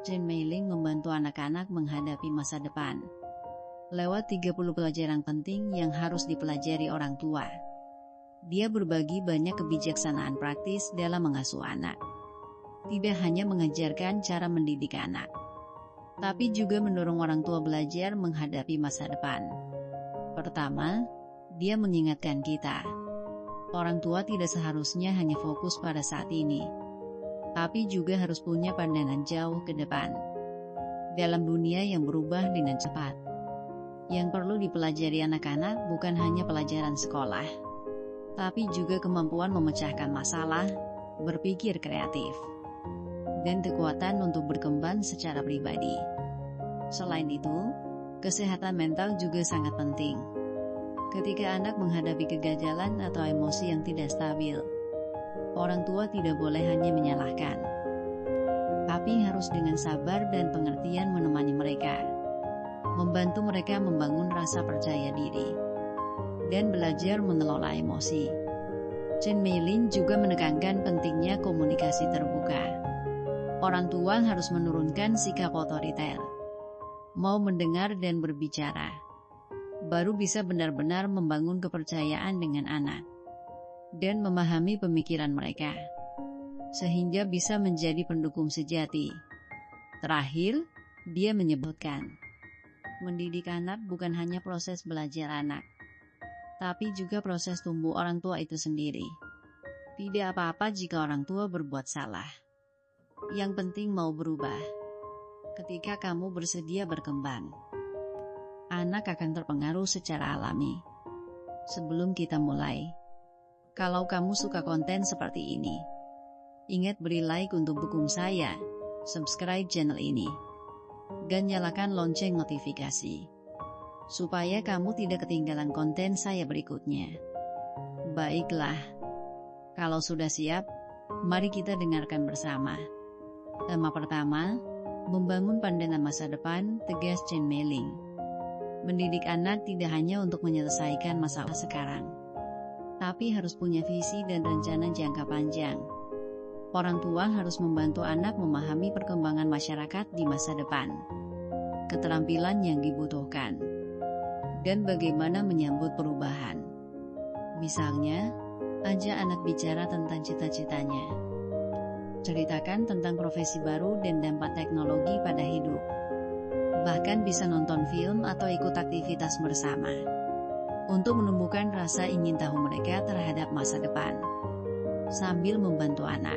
Chen Meiling membantu anak-anak menghadapi masa depan lewat 30 pelajaran penting yang harus dipelajari orang tua. Dia berbagi banyak kebijaksanaan praktis dalam mengasuh anak. Tidak hanya mengajarkan cara mendidik anak, tapi juga mendorong orang tua belajar menghadapi masa depan. Pertama, dia mengingatkan kita, orang tua tidak seharusnya hanya fokus pada saat ini, tapi juga harus punya pandangan jauh ke depan. Dalam dunia yang berubah dengan cepat, yang perlu dipelajari anak-anak bukan hanya pelajaran sekolah, tapi juga kemampuan memecahkan masalah, berpikir kreatif, dan kekuatan untuk berkembang secara pribadi. Selain itu, kesehatan mental juga sangat penting. Ketika anak menghadapi kegagalan atau emosi yang tidak stabil, orang tua tidak boleh hanya menyalahkan, tapi harus dengan sabar dan pengertian menemani mereka, membantu mereka membangun rasa percaya diri, dan belajar mengelola emosi. Chen Meiling juga menekankan pentingnya komunikasi terbuka. Orang tua harus menurunkan sikap otoriter, mau mendengar dan berbicara, baru bisa benar-benar membangun kepercayaan dengan anak, dan memahami pemikiran mereka, sehingga bisa menjadi pendukung sejati. Terakhir, dia menyebutkan, mendidik anak bukan hanya proses belajar anak, tapi juga proses tumbuh orang tua itu sendiri. Tidak apa-apa jika orang tua berbuat salah. Yang penting mau berubah. Ketika kamu bersedia berkembang, anak akan terpengaruh secara alami. Sebelum kita mulai, kalau kamu suka konten seperti ini, ingat beri like untuk dukung saya, subscribe channel ini, dan nyalakan lonceng notifikasi, supaya kamu tidak ketinggalan konten saya berikutnya. Baiklah, kalau sudah siap, mari kita dengarkan bersama. Tema pertama, membangun pandangan masa depan, tegas Chen Meiling. Mendidik anak tidak hanya untuk menyelesaikan masalah sekarang, tapi harus punya visi dan rencana jangka panjang. Orang tua harus membantu anak memahami perkembangan masyarakat di masa depan, keterampilan yang dibutuhkan, dan bagaimana menyambut perubahan. Misalnya, ajak anak bicara tentang cita-citanya, ceritakan tentang profesi baru dan dampak teknologi pada hidup. Bahkan bisa nonton film atau ikut aktivitas bersama, untuk menumbuhkan rasa ingin tahu mereka terhadap masa depan, sambil membantu anak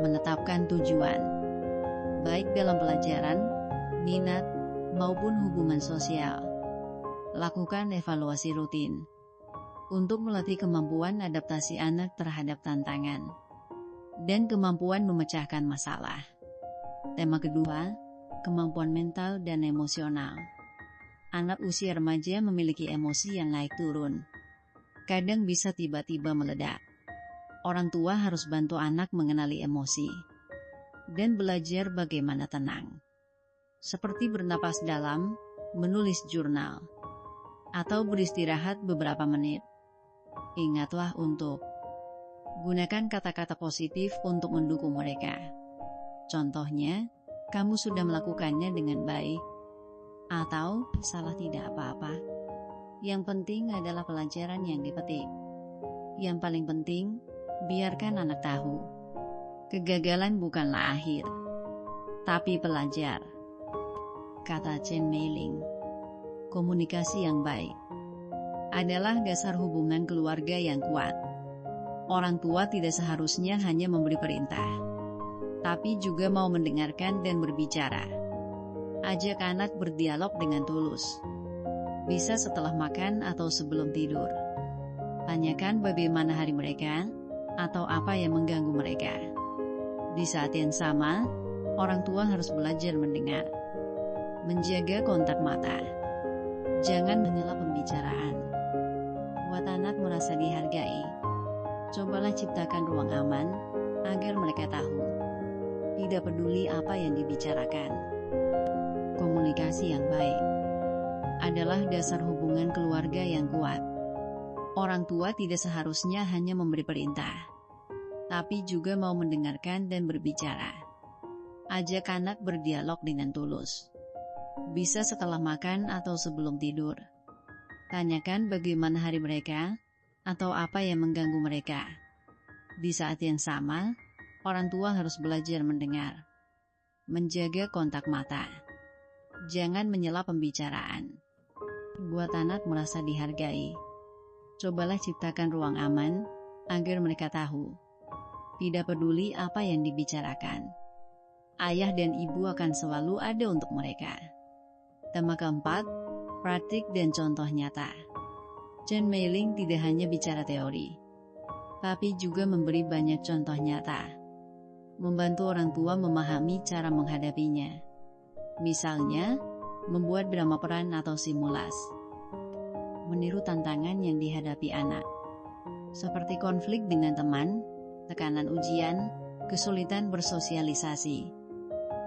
menetapkan tujuan, baik dalam pelajaran, minat, maupun hubungan sosial. Lakukan evaluasi rutin, untuk melatih kemampuan adaptasi anak terhadap tantangan, dan kemampuan memecahkan masalah. Tema kedua, kemampuan mental dan emosional. Anak usia remaja memiliki emosi yang naik turun, kadang bisa tiba-tiba meledak. Orang tua harus bantu anak mengenali emosi, dan belajar bagaimana tenang. Seperti bernapas dalam, menulis jurnal, atau beristirahat beberapa menit. Ingatlah untuk gunakan kata-kata positif untuk mendukung mereka. Contohnya, kamu sudah melakukannya dengan baik, atau salah tidak apa-apa. Yang penting adalah pelajaran yang dipetik. Yang paling penting, biarkan anak tahu, kegagalan bukanlah akhir, tapi pelajar. Kata Chen Meiling, komunikasi yang baik adalah dasar hubungan keluarga yang kuat. Orang tua tidak seharusnya hanya memberi perintah, tapi juga mau mendengarkan dan berbicara. Ajak anak berdialog dengan tulus. Bisa setelah makan atau sebelum tidur. Tanyakan bagaimana hari mereka, atau apa yang mengganggu mereka. Di saat yang sama, orang tua harus belajar mendengar, menjaga kontak mata, jangan menyela pembicaraan. Buat anak merasa dihargai, cobalah ciptakan ruang aman, agar mereka tahu, tidak peduli apa yang dibicarakan. Komunikasi yang baik adalah dasar hubungan keluarga yang kuat. Orang tua tidak seharusnya hanya memberi perintah, tapi juga mau mendengarkan dan berbicara. Ajak anak berdialog dengan tulus. Bisa setelah makan atau sebelum tidur. Tanyakan bagaimana hari mereka, atau apa yang mengganggu mereka. Di saat yang sama, orang tua harus belajar mendengar. Menjaga kontak mata. Jangan menyela pembicaraan. Buat anak merasa dihargai. Cobalah ciptakan ruang aman, agar mereka tahu. Tidak peduli apa yang dibicarakan. Ayah dan ibu akan selalu ada untuk mereka. Tema keempat, praktik dan contoh nyata. Chen Meiling tidak hanya bicara teori, tapi juga memberi banyak contoh nyata. Membantu orang tua memahami cara menghadapinya. Misalnya, membuat drama peran atau simulas. Meniru tantangan yang dihadapi anak. Seperti konflik dengan teman, tekanan ujian, kesulitan bersosialisasi.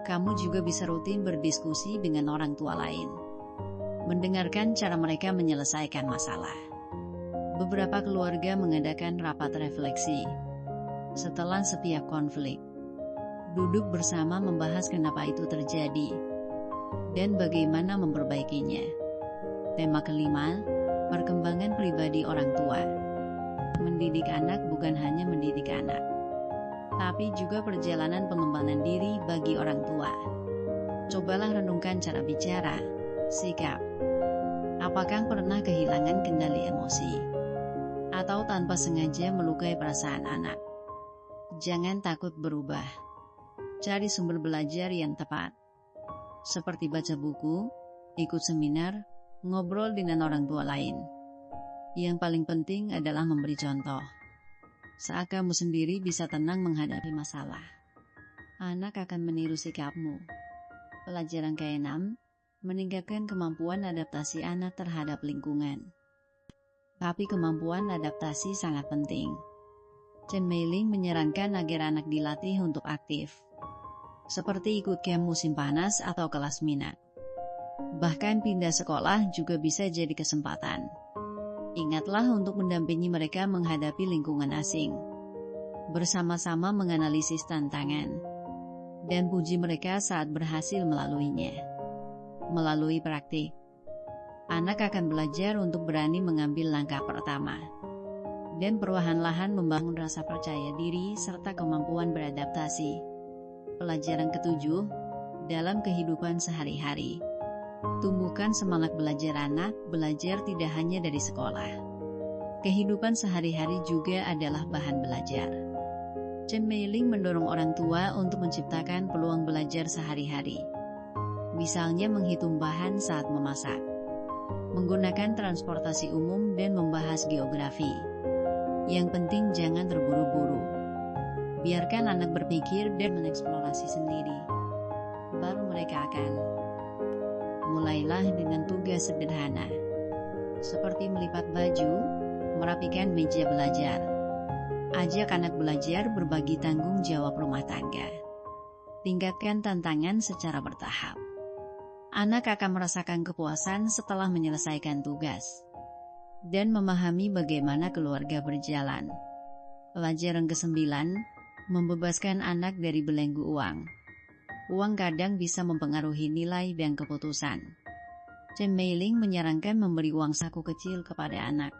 Kamu juga bisa rutin berdiskusi dengan orang tua lain. Mendengarkan cara mereka menyelesaikan masalah. Beberapa keluarga mengadakan rapat refleksi setelah setiap konflik. Duduk bersama membahas kenapa itu terjadi dan bagaimana memperbaikinya. Tema kelima, perkembangan pribadi orang tua. Mendidik anak bukan hanya mendidik anak, tapi juga perjalanan pengembangan diri bagi orang tua. Cobalah renungkan cara bicara, sikap. Apakah pernah kehilangan kendali emosi? Atau tanpa sengaja melukai perasaan anak? Jangan takut berubah. Cari sumber belajar yang tepat. Seperti baca buku, ikut seminar, ngobrol dengan orang tua lain. Yang paling penting adalah memberi contoh. Saat kamu sendiri bisa tenang menghadapi masalah, anak akan meniru sikapmu. Pelajaran ke-6, meningkatkan kemampuan adaptasi anak terhadap lingkungan. Tapi kemampuan adaptasi sangat penting. Chen Meiling menyarankan agar anak dilatih untuk aktif, seperti ikut camp musim panas atau kelas minat. Bahkan pindah sekolah juga bisa jadi kesempatan. Ingatlah untuk mendampingi mereka menghadapi lingkungan asing. Bersama-sama menganalisis tantangan. Dan puji mereka saat berhasil melaluinya. Melalui praktik, anak akan belajar untuk berani mengambil langkah pertama. Dan perlahan-lahan membangun rasa percaya diri serta kemampuan beradaptasi. Pelajaran ke-7, dalam kehidupan sehari-hari. Tumbuhkan semangat belajar anak, belajar tidak hanya dari sekolah. Kehidupan sehari-hari juga adalah bahan belajar. Chen Meiling mendorong orang tua untuk menciptakan peluang belajar sehari-hari. Misalnya menghitung bahan saat memasak, menggunakan transportasi umum dan membahas geografi. Yang penting jangan terburu-buru. Biarkan anak berpikir dan mengeksplorasi sendiri. Baru mereka akan. Mulailah dengan tugas sederhana, seperti melipat baju, merapikan meja belajar. Ajak anak belajar berbagi tanggung jawab rumah tangga. Tingkatkan tantangan secara bertahap. Anak akan merasakan kepuasan setelah menyelesaikan tugas dan memahami bagaimana keluarga berjalan. Pelajaran ke-9, membebaskan anak dari belenggu uang. Uang kadang bisa mempengaruhi nilai dan keputusan. Chen Meiling menyarankan memberi uang saku kecil kepada anak.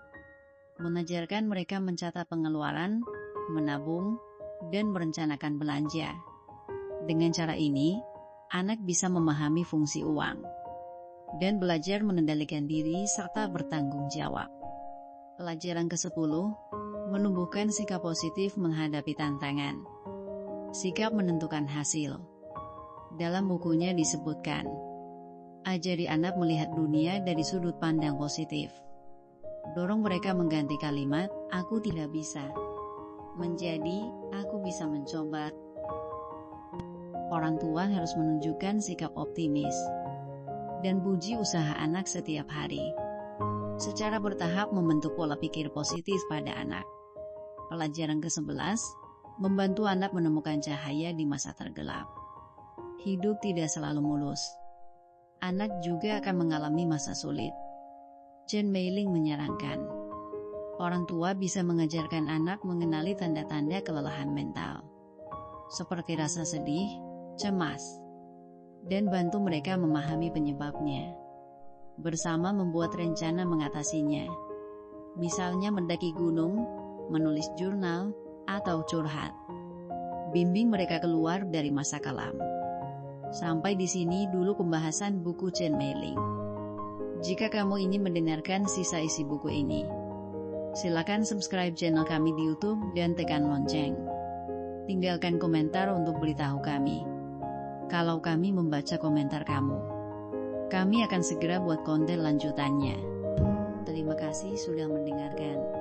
Mengajarkan mereka mencatat pengeluaran, menabung, dan merencanakan belanja. Dengan cara ini, anak bisa memahami fungsi uang dan belajar mengendalikan diri serta bertanggung jawab. Pelajaran ke-10, menumbuhkan sikap positif menghadapi tantangan. Sikap menentukan hasil. Dalam bukunya disebutkan, ajari anak melihat dunia dari sudut pandang positif. Dorong mereka mengganti kalimat, aku tidak bisa, menjadi, aku bisa mencoba. Orang tua harus menunjukkan sikap optimis dan puji usaha anak setiap hari. Secara bertahap membentuk pola pikir positif pada anak. Pelajaran ke-11, membantu anak menemukan cahaya di masa tergelap. Hidup tidak selalu mulus. Anak juga akan mengalami masa sulit. Chen Meiling menyarankan, orang tua bisa mengajarkan anak mengenali tanda-tanda kelelahan mental, seperti rasa sedih, cemas, dan bantu mereka memahami penyebabnya. Bersama membuat rencana mengatasinya. Misalnya mendaki gunung, menulis jurnal, atau curhat. Bimbing mereka keluar dari masa kelam. Sampai di sini dulu pembahasan buku Chain Mailing. Jika kamu ingin mendengarkan sisa isi buku ini, silakan subscribe channel kami di YouTube dan tekan lonceng. Tinggalkan komentar untuk beritahu kami kalau kami membaca komentar kamu. Kami akan segera buat konten lanjutannya. Terima kasih sudah mendengarkan.